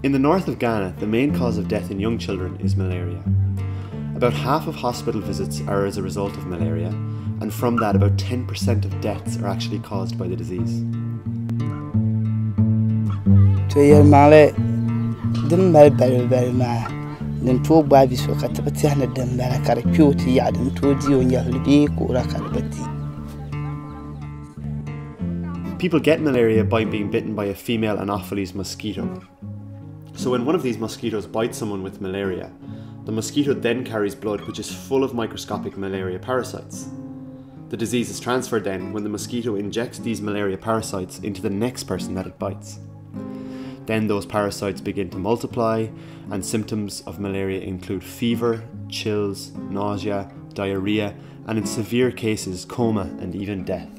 In the north of Ghana, the main cause of death in young children is malaria. About half of hospital visits are as a result of malaria, and from that about 10% of deaths are actually caused by the disease. People get malaria by being bitten by a female Anopheles mosquito. So when one of these mosquitoes bites someone with malaria, the mosquito then carries blood which is full of microscopic malaria parasites. The disease is transferred then when the mosquito injects these malaria parasites into the next person that it bites. Then those parasites begin to multiply, and symptoms of malaria include fever, chills, nausea, diarrhea, and in severe cases, coma and even death.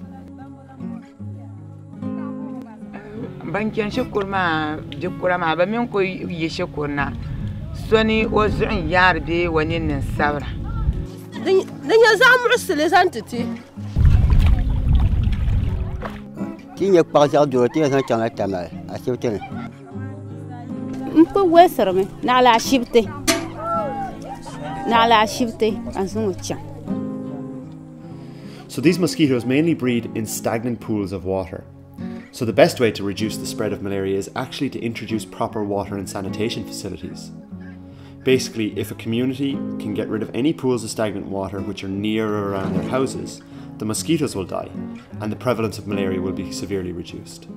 So these mosquitoes mainly breed in stagnant pools of water. So the best way to reduce the spread of malaria is actually to introduce proper water and sanitation facilities. Basically, if a community can get rid of any pools of stagnant water which are near or around their houses, the mosquitoes will die, and the prevalence of malaria will be severely reduced.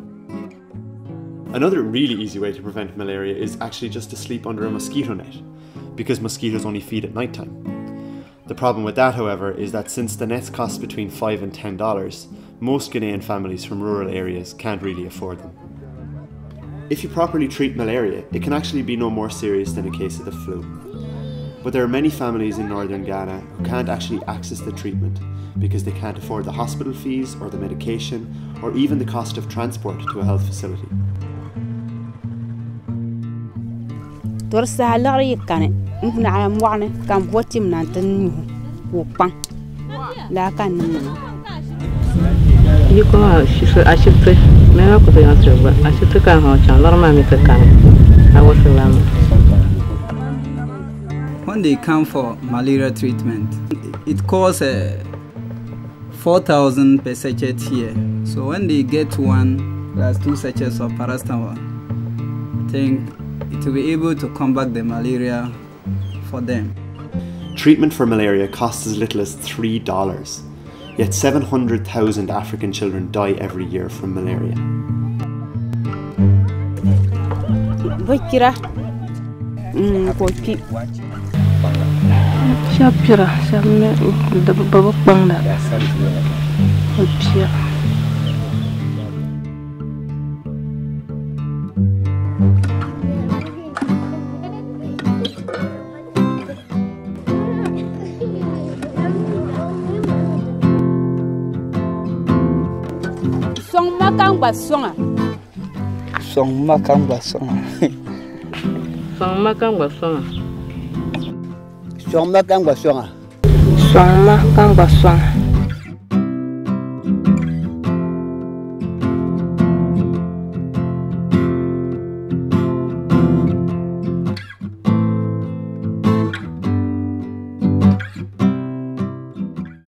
Another really easy way to prevent malaria is actually just to sleep under a mosquito net, because mosquitoes only feed at night time. The problem with that, however, is that since the nets cost between $5 and $10, most Ghanaian families from rural areas can't really afford them. If you properly treat malaria, it can actually be no more serious than a case of the flu. But there are many families in northern Ghana who can't actually access the treatment because they can't afford the hospital fees or the medication or even the cost of transport to a health facility. When they come for malaria treatment, it costs 4,000 per sachet here. So when they get one plus 2 sachets of paracetamol, I think it will be able to combat the malaria for them. Treatment for malaria costs as little as $3, yet 700,000 African children die every year from malaria. Song